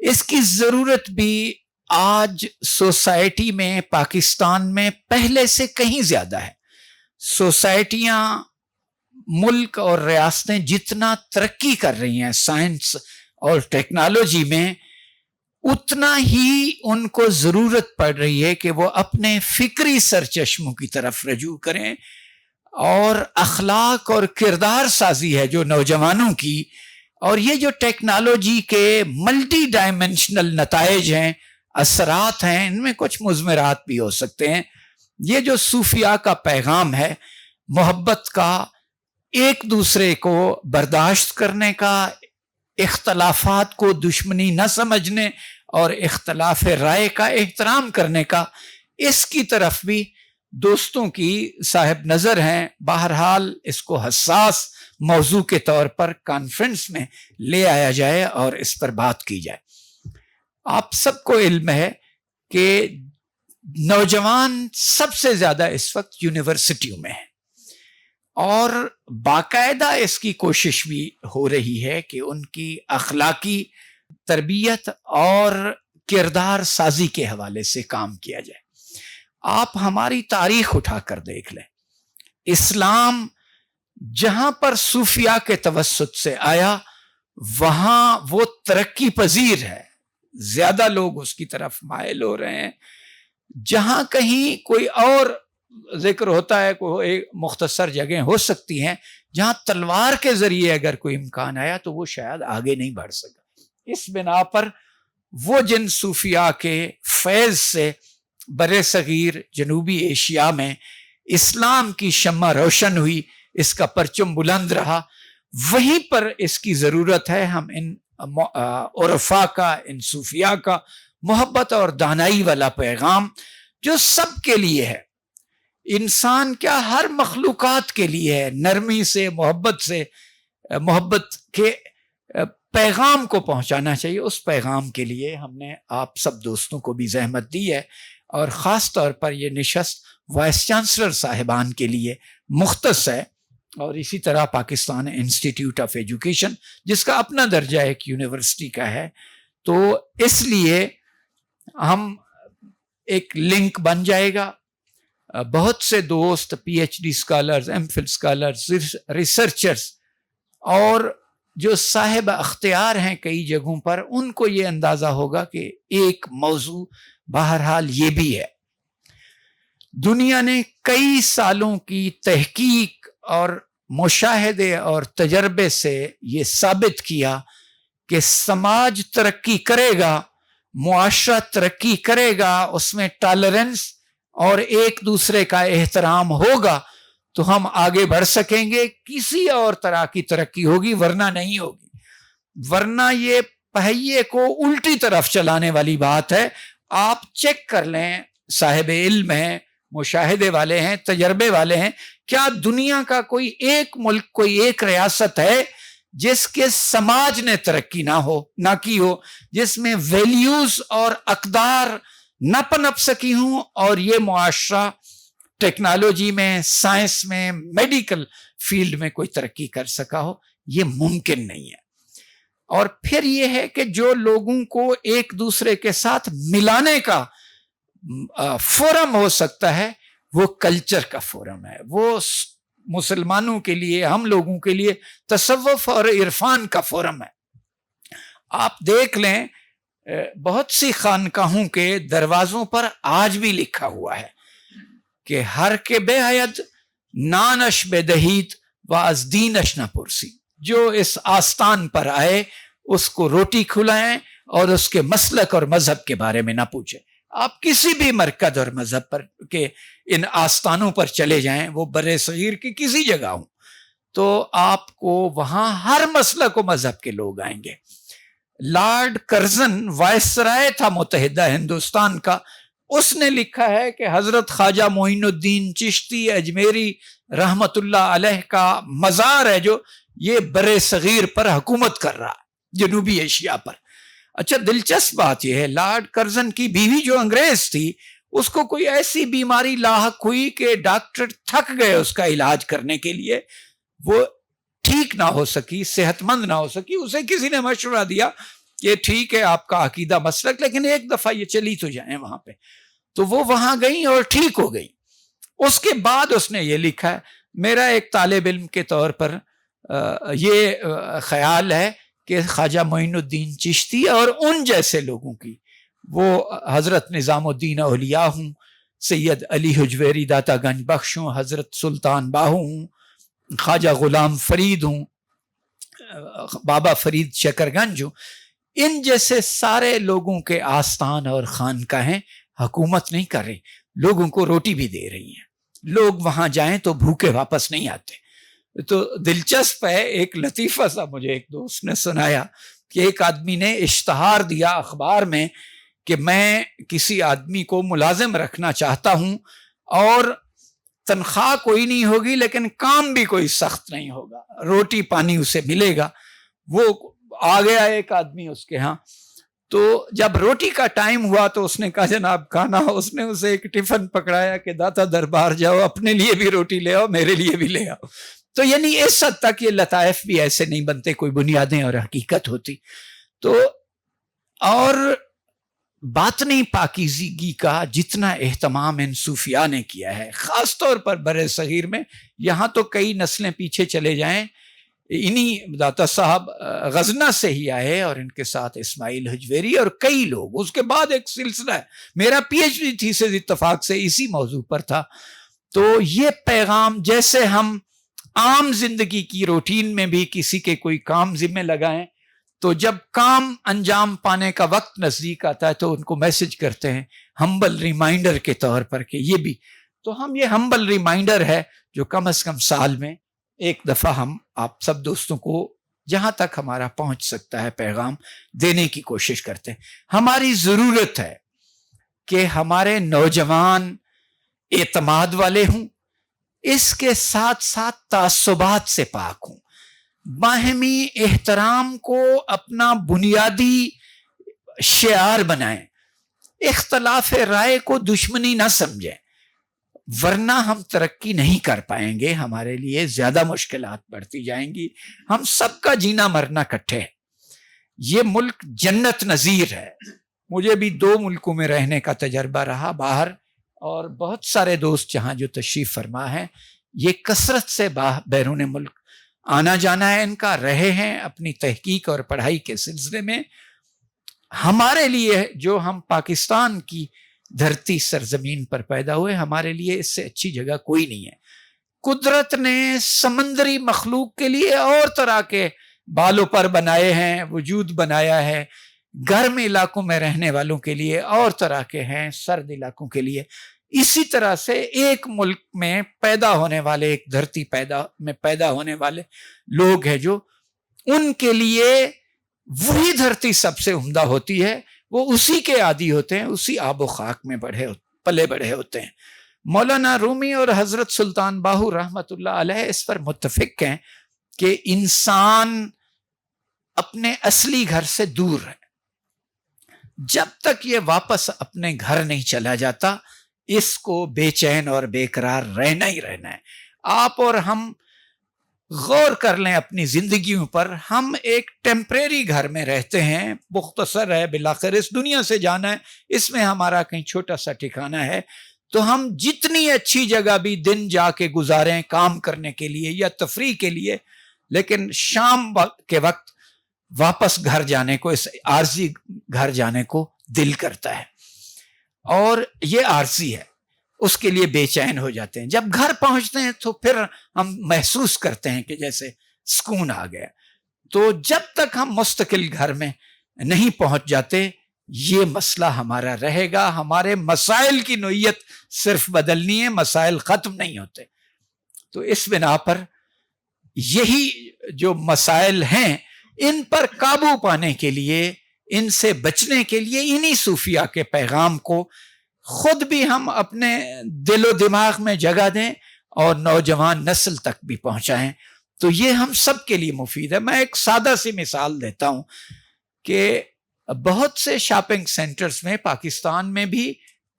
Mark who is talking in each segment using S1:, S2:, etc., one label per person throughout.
S1: اس کی ضرورت بھی آج سوسائٹی میں، پاکستان میں پہلے سے کہیں زیادہ ہے۔ سوسائٹیاں، ملک اور ریاستیں جتنا ترقی کر رہی ہیں سائنس اور ٹیکنالوجی میں، اتنا ہی ان کو ضرورت پڑ رہی ہے کہ وہ اپنے فکری سرچشموں کی طرف رجوع کریں، اور اخلاق اور کردار سازی ہے جو نوجوانوں کی، اور یہ جو ٹیکنالوجی کے ملٹی ڈائمینشنل نتائج ہیں، اثرات ہیں، ان میں کچھ مضمرات بھی ہو سکتے ہیں۔ یہ جو صوفیاء کا پیغام ہے، محبت کا، ایک دوسرے کو برداشت کرنے کا، اختلافات کو دشمنی نہ سمجھنے اور اختلاف رائے کا احترام کرنے کا، اس کی طرف بھی دوستوں کی صاحب نظر ہیں۔ بہرحال اس کو حساس موضوع کے طور پر کانفرنس میں لے آیا جائے اور اس پر بات کی جائے۔ آپ سب کو علم ہے کہ نوجوان سب سے زیادہ اس وقت یونیورسٹیوں میں ہیں، اور باقاعدہ اس کی کوشش بھی ہو رہی ہے کہ ان کی اخلاقی تربیت اور کردار سازی کے حوالے سے کام کیا جائے۔ آپ ہماری تاریخ اٹھا کر دیکھ لیں، اسلام جہاں پر صوفیاء کے توسط سے آیا وہاں وہ ترقی پذیر ہے، زیادہ لوگ اس کی طرف مائل ہو رہے ہیں۔ جہاں کہیں کوئی اور ذکر ہوتا ہے، کوئی ایک مختصر جگہیں ہو سکتی ہیں جہاں تلوار کے ذریعے اگر کوئی امکان آیا تو وہ شاید آگے نہیں بڑھ سکا۔ اس بنا پر وہ جن صوفیاء کے فیض سے برِ صغیر جنوبی ایشیا میں اسلام کی شمع روشن ہوئی، اس کا پرچم بلند رہا، وہیں پر اس کی ضرورت ہے۔ ہم ان عرفاء کا، ان صوفیاء کا محبت اور دانائی والا پیغام جو سب کے لیے ہے، انسان کیا ہر مخلوقات کے لیے ہے، نرمی سے، محبت کے پیغام کو پہنچانا چاہیے۔ اس پیغام کے لیے ہم نے آپ سب دوستوں کو بھی زحمت دی ہے، اور خاص طور پر یہ نشست وائس چانسلر صاحبان کے لیے مختص ہے، اور اسی طرح پاکستان انسٹیٹیوٹ آف ایجوکیشن جس کا اپنا درجہ ایک یونیورسٹی کا ہے۔ تو اس لیے ہم ایک لنک بن جائے گا، بہت سے دوست P H D scholars, M phil scholars, researchers اور جو صاحب اختیار ہیں کئی جگہوں پر، ان کو یہ اندازہ ہوگا کہ ایک موضوع بہرحال یہ بھی ہے۔ دنیا نے کئی سالوں کی تحقیق اور مشاہدے اور تجربے سے یہ ثابت کیا کہ سماج ترقی کرے گا، معاشرہ ترقی کرے گا، اس میں ٹالرنس اور ایک دوسرے کا احترام ہوگا تو ہم آگے بڑھ سکیں گے۔ کسی اور طرح کی ترقی ہوگی ورنہ نہیں ہوگی، ورنہ یہ پہیے کو الٹی طرف چلانے والی بات ہے۔ آپ چیک کر لیں، صاحب علم ہیں، مشاہدے والے ہیں، تجربے والے ہیں، کیا دنیا کا کوئی ایک ملک، کوئی ایک ریاست ہے جس کے سماج نے ترقی نہ کی ہو، جس میں ویلیوز اور اقدار نہ پنپ سکی ہوں، اور یہ معاشرہ ٹیکنالوجی میں، سائنس میں، میڈیکل فیلڈ میں کوئی ترقی کر سکا ہو؟ یہ ممکن نہیں ہے۔ اور پھر یہ ہے کہ جو لوگوں کو ایک دوسرے کے ساتھ ملانے کا فورم ہو سکتا ہے، وہ کلچر کا فورم ہے، وہ مسلمانوں کے لیے، ہم لوگوں کے لیے تصوف اور عرفان کا فورم ہے۔ آپ دیکھ لیں، بہت سی خانقاہوں کے دروازوں پر آج بھی لکھا ہوا ہے کہ ہر کے بے حید نانش بے دہیت و از دینش نہ پرسی، جو اس آستان پر آئے اس کو روٹی کھلائیں اور اس کے مسلک اور مذہب کے بارے میں نہ پوچھیں۔ آپ کسی بھی مرکز اور مذہب پر کے ان آستانوں پر چلے جائیں، وہ برِ صغیر کی کسی جگہ ہوں، تو آپ کو وہاں ہر مسلک و مذہب کے لوگ آئیں گے۔ لارڈ کرزن وائسرائے تھا متحدہ ہندوستان کا، اس نے لکھا ہے کہ حضرت خواجہ معین الدین چشتی اجمیری رحمت اللہ علیہ کا مزار ہے جو یہ برِ صغیر پر حکومت کر رہا ہے، جنوبی ایشیا پر۔ اچھا، دلچسپ بات یہ ہے، لارڈ کرزن کی بیوی جو انگریز تھی، اس کو کوئی ایسی بیماری لاحق ہوئی کہ ڈاکٹر تھک گئے اس کا علاج کرنے کے لیے، وہ ٹھیک نہ ہو سکی، صحت مند نہ ہو سکی۔ اسے کسی نے مشورہ دیا کہ ٹھیک ہے آپ کا عقیدہ مسلک، لیکن ایک دفعہ یہ چلی تو جائیں وہاں پہ. تو وہ وہاں گئیں اور ٹھیک ہو گئی. اس کے بعد اس نے یہ لکھا ہے، میرا ایک طالب علم کے طور پر یہ خیال ہے کہ خواجہ معین الدین چشتی اور ان جیسے لوگوں کی، وہ حضرت نظام الدین اولیاء ہوں، سید علی حجویری داتا گنج بخش ہوں، حضرت سلطان باہو ہوں، خواجہ غلام فرید ہوں، بابا فرید شکر گنج ہوں، ان جیسے سارے لوگوں کے آستان اور خانقاہیں حکومت نہیں کر رہی، لوگوں کو روٹی بھی دے رہی ہیں. لوگ وہاں جائیں تو بھوکے واپس نہیں آتے. تو دلچسپ ہے، ایک لطیفہ سا مجھے ایک دوست نے سنایا کہ ایک آدمی نے اشتہار دیا اخبار میں کہ میں کسی آدمی کو ملازم رکھنا چاہتا ہوں اور تنخواہ کوئی نہیں ہوگی لیکن کام بھی کوئی سخت نہیں ہوگا، روٹی پانی اسے ملے گا. وہ آ گیا ایک آدمی اس کے ہاں، تو جب روٹی کا ٹائم ہوا تو اس نے کہا جناب کھانا. اس نے اسے ایک ٹفن پکڑایا کہ داتا دربار جاؤ، اپنے لیے بھی روٹی لے آؤ، میرے لیے بھی لے آؤ. تو یعنی اس حد تک یہ لطائف بھی ایسے نہیں بنتے، کوئی بنیادیں اور حقیقت ہوتی. تو اور باطنی پاکیزگی کا جتنا اہتمام ان صوفیاء نے کیا ہے، خاص طور پر بر صغیر میں، یہاں تو کئی نسلیں پیچھے چلے جائیں، انہی داتا صاحب غزنہ سے ہی آئے اور ان کے ساتھ اسماعیل حجویری اور کئی لوگ. اس کے بعد ایک سلسلہ ہے، میرا پی ایچ ڈی تھیسس اتفاق سے اسی موضوع پر تھا. تو یہ پیغام جیسے ہم عام زندگی کی روٹین میں بھی کسی کے کوئی کام ذمہ لگائیں تو جب کام انجام پانے کا وقت نزدیک آتا ہے تو ان کو میسج کرتے ہیں ہمبل ریمائنڈر کے طور پر کہ یہ بھی. تو ہم یہ ہمبل ریمائنڈر ہے جو کم از کم سال میں ایک دفعہ ہم آپ سب دوستوں کو جہاں تک ہمارا پہنچ سکتا ہے پیغام دینے کی کوشش کرتے ہیں. ہماری ضرورت ہے کہ ہمارے نوجوان اعتماد والے ہوں، اس کے ساتھ ساتھ تعصبات سے پاک ہوں، باہمی احترام کو اپنا بنیادی شعار بنائیں، اختلاف رائے کو دشمنی نہ سمجھیں، ورنہ ہم ترقی نہیں کر پائیں گے، ہمارے لیے زیادہ مشکلات بڑھتی جائیں گی. ہم سب کا جینا مرنا کٹھے ہے. یہ ملک جنت نظیر ہے. مجھے بھی 2 ملکوں میں رہنے کا تجربہ رہا باہر، اور بہت سارے دوست جہاں جو تشریف فرما ہے، یہ کثرت سے بیرون ملک آنا جانا ہے ان کا، رہے ہیں اپنی تحقیق اور پڑھائی کے سلسلے میں. ہمارے لیے جو ہم پاکستان کی دھرتی سرزمین پر پیدا ہوئے، ہمارے لیے اس سے اچھی جگہ کوئی نہیں ہے. قدرت نے سمندری مخلوق کے لیے اور طرح کے بالوں پر بنائے ہیں، وجود بنایا ہے. گرم علاقوں میں رہنے والوں کے لیے اور طرح کے ہیں، سرد علاقوں کے لیے. اسی طرح سے ایک ملک میں پیدا ہونے والے، ایک دھرتی میں پیدا ہونے والے لوگ ہیں جو ان کے لیے وہی دھرتی سب سے عمدہ ہوتی ہے. وہ اسی کے عادی ہوتے ہیں، اسی آب و خاک میں پلے بڑھے ہوتے ہیں. مولانا رومی اور حضرت سلطان باہو رحمت اللہ علیہ اس پر متفق ہیں کہ انسان اپنے اصلی گھر سے دور ہے. جب تک یہ واپس اپنے گھر نہیں چلا جاتا، اس کو بے چین اور بے قرار رہنا ہی رہنا ہے. آپ اور ہم غور کر لیں اپنی زندگیوں پر. ہم ایک ٹیمپریری گھر میں رہتے ہیں، مختصر ہے، بالآخر اس دنیا سے جانا ہے، اس میں ہمارا کہیں چھوٹا سا ٹھکانہ ہے. تو ہم جتنی اچھی جگہ بھی دن جا کے گزاریں کام کرنے کے لیے یا تفریح کے لیے، لیکن شام کے وقت واپس گھر جانے کو، اس عارضی گھر جانے کو دل کرتا ہے، اور یہ عارضی ہے، اس کے لیے بے چین ہو جاتے ہیں. جب گھر پہنچتے ہیں تو پھر ہم محسوس کرتے ہیں کہ جیسے سکون آ گیا. تو جب تک ہم مستقل گھر میں نہیں پہنچ جاتے، یہ مسئلہ ہمارا رہے گا. ہمارے مسائل کی نوعیت صرف بدلنی ہے، مسائل ختم نہیں ہوتے. تو اس بنا پر یہی جو مسائل ہیں، ان پر قابو پانے کے لیے، ان سے بچنے کے لیے، انہی صوفیاء کے پیغام کو خود بھی ہم اپنے دل و دماغ میں جگہ دیں اور نوجوان نسل تک بھی پہنچائیں. تو یہ ہم سب کے لیے مفید ہے. میں ایک سادہ سی مثال دیتا ہوں کہ بہت سے شاپنگ سینٹرز میں، پاکستان میں بھی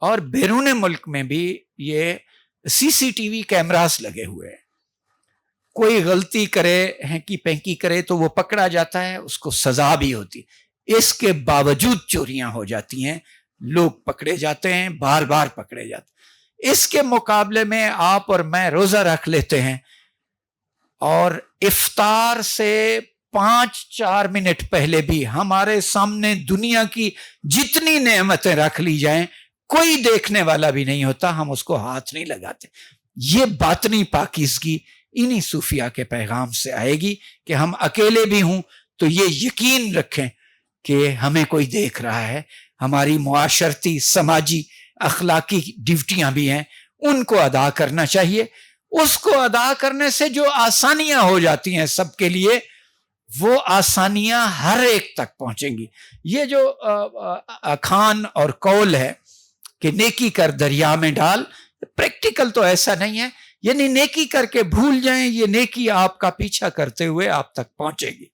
S1: اور بیرون ملک میں بھی، یہ CCTV کیمراز لگے ہوئے ہیں. کوئی غلطی کرے، ہینکی پینکی کرے تو وہ پکڑا جاتا ہے، اس کو سزا بھی ہوتی. اس کے باوجود چوریاں ہو جاتی ہیں، لوگ پکڑے جاتے ہیں، بار بار پکڑے جاتے ہیں۔ اس کے مقابلے میں آپ اور میں روزہ رکھ لیتے ہیں اور افطار سے 5-4 منٹ پہلے بھی ہمارے سامنے دنیا کی جتنی نعمتیں رکھ لی جائیں، کوئی دیکھنے والا بھی نہیں ہوتا، ہم اس کو ہاتھ نہیں لگاتے۔ یہ باطنی پاکیزگی انہی صوفیہ کے پیغام سے آئے گی کہ ہم اکیلے بھی ہوں تو یہ یقین رکھیں کہ ہمیں کوئی دیکھ رہا ہے، ہماری معاشرتی، سماجی، اخلاقی ڈیوٹیاں بھی ہیں، ان کو ادا کرنا چاہیے۔ اس کو ادا کرنے سے جو آسانیاں ہو جاتی ہیں سب کے لیے، وہ آسانیاں ہر ایک تک پہنچیں گی۔ یہ جو اخان اور قول ہے کہ نیکی کر دریا میں ڈال، پریکٹیکل تو ایسا نہیں ہے، یعنی نیکی کر کے بھول جائیں، یہ نیکی آپ کا پیچھا کرتے ہوئے آپ تک پہنچے گی۔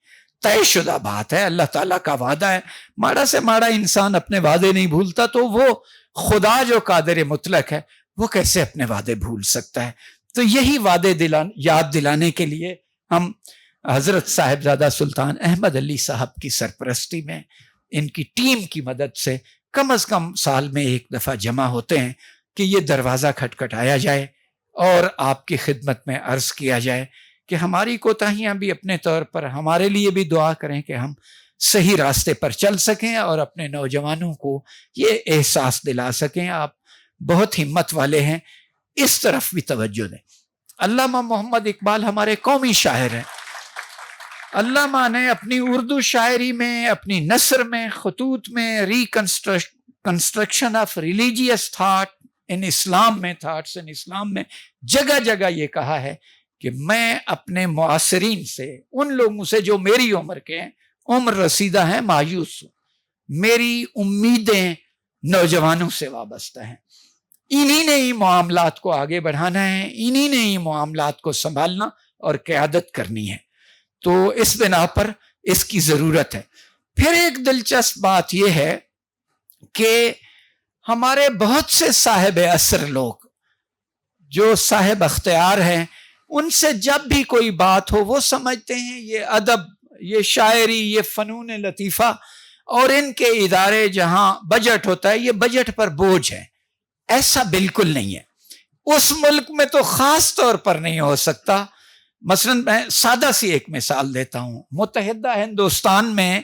S1: طے شدہ بات ہے، اللہ تعالیٰ کا وعدہ ہے، ماڑا سے ماڑا انسان اپنے وعدے نہیں بھولتا، تو وہ خدا جو قادر مطلق ہے وہ کیسے اپنے وعدے بھول سکتا ہے؟ تو یہی وعدے یاد دلانے کے لیے ہم حضرت صاحبزادہ سلطان احمد علی صاحب کی سرپرستی میں، ان کی ٹیم کی مدد سے کم از کم سال میں ایک دفعہ جمع ہوتے ہیں کہ یہ دروازہ کھٹکھٹایا جائے اور آپ کی خدمت میں عرض کیا جائے کہ ہماری کوتاہیاں بھی اپنے طور پر، ہمارے لیے بھی دعا کریں کہ ہم صحیح راستے پر چل سکیں اور اپنے نوجوانوں کو یہ احساس دلا سکیں آپ بہت ہمت والے ہیں، اس طرف بھی توجہ دیں۔ علامہ محمد اقبال ہمارے قومی شاعر ہیں۔ علامہ نے اپنی اردو شاعری میں، اپنی نثر میں، خطوط میں، construction of religious thought in Islam میں، تھاٹس ان اسلام میں جگہ جگہ یہ کہا ہے کہ میں اپنے معاصرین سے، ان لوگوں سے جو میری عمر کے ہیں، عمر رسیدہ ہیں، مایوس ہوں، میری امیدیں نوجوانوں سے وابستہ ہیں، انہی نے ہی معاملات کو آگے بڑھانا ہے، انہی نے ہی معاملات کو سنبھالنا اور قیادت کرنی ہے، تو اس بنا پر اس کی ضرورت ہے۔ پھر ایک دلچسپ بات یہ ہے کہ ہمارے بہت سے صاحب اثر لوگ جو صاحب اختیار ہیں، ان سے جب بھی کوئی بات ہو وہ سمجھتے ہیں یہ ادب، یہ شاعری، یہ فنون لطیفہ اور ان کے ادارے جہاں بجٹ ہوتا ہے یہ بجٹ پر بوجھ ہے۔ ایسا بالکل نہیں ہے، اس ملک میں تو خاص طور پر نہیں ہو سکتا۔ مثلا میں سادہ سی ایک مثال دیتا ہوں، متحدہ ہندوستان میں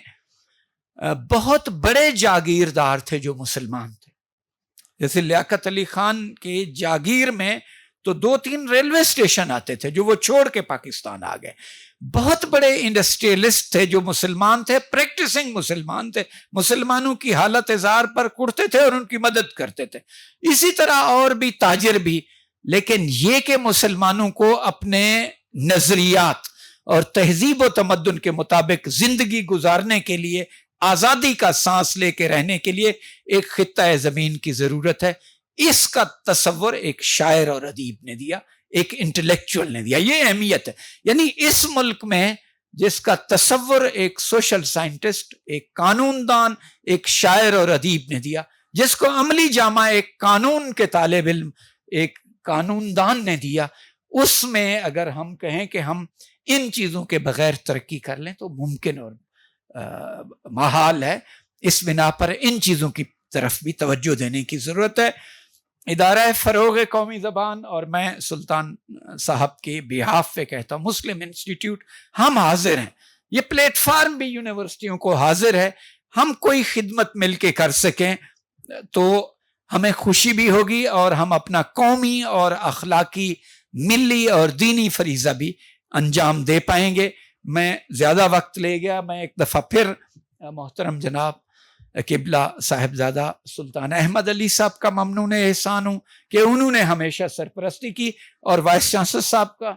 S1: بہت بڑے جاگیردار تھے جو مسلمان تھے، جیسے لیاقت علی خان کے جاگیر میں تو 2-3 ریلوے اسٹیشن آتے تھے جو وہ چھوڑ کے پاکستان آ گئے۔ بہت بڑے انڈسٹریلسٹ تھے جو مسلمان تھے، پریکٹسنگ مسلمان تھے، مسلمانوں کی حالت ازار پر کڑتے تھے اور ان کی مدد کرتے تھے، اسی طرح اور بھی تاجر بھی۔ لیکن یہ کہ مسلمانوں کو اپنے نظریات اور تہذیب و تمدن کے مطابق زندگی گزارنے کے لیے، آزادی کا سانس لے کے رہنے کے لیے ایک خطہ زمین کی ضرورت ہے، اس کا تصور ایک شاعر اور ادیب نے دیا، ایک انٹلیکچوئل نے دیا۔ یہ اہمیت ہے، یعنی اس ملک میں جس کا تصور ایک سوشل سائنٹسٹ، ایک قانون دان، ایک شاعر اور ادیب نے دیا، جس کو عملی جامہ ایک قانون کے طالب علم، ایک قانون دان نے دیا، اس میں اگر ہم کہیں کہ ہم ان چیزوں کے بغیر ترقی کر لیں تو ممکن اور محال ہے۔ اس بنا پر ان چیزوں کی طرف بھی توجہ دینے کی ضرورت ہے۔ ادارہ فروغ قومی زبان اور میں سلطان صاحب کے بیہاف پہ کہتا ہوں، مسلم انسٹیٹیوٹ، ہم حاضر ہیں، یہ پلیٹ فارم بھی یونیورسٹیوں کو حاضر ہے، ہم کوئی خدمت مل کے کر سکیں تو ہمیں خوشی بھی ہوگی اور ہم اپنا قومی اور اخلاقی، ملی اور دینی فریضہ بھی انجام دے پائیں گے۔ میں زیادہ وقت لے گیا، میں ایک دفعہ پھر محترم جناب قبلہ صاحبزادہ سلطان احمد علی صاحب کا ممنون احسان ہوں کہ انہوں نے ہمیشہ سرپرستی کی، اور وائس چانسلر صاحب کا،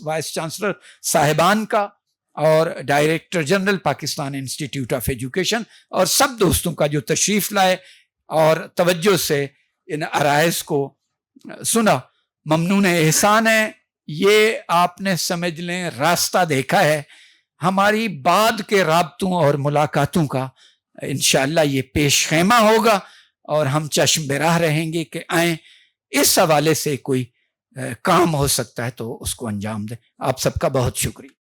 S1: وائس چانسلر صاحبان کا، اور director general Pakistan institute of education, اور سب دوستوں کا جو تشریف لائے اور توجہ سے ان عرائض کو سنا، ممنون احسان ہے۔ یہ آپ نے سمجھ لیں راستہ دیکھا ہے ہماری بعد کے رابطوں اور ملاقاتوں کا، انشاءاللہ یہ پیش خیمہ ہوگا اور ہم چشم براہ رہیں گے کہ آئیں اس حوالے سے کوئی کام ہو سکتا ہے تو اس کو انجام دیں۔ آپ سب کا بہت شکریہ۔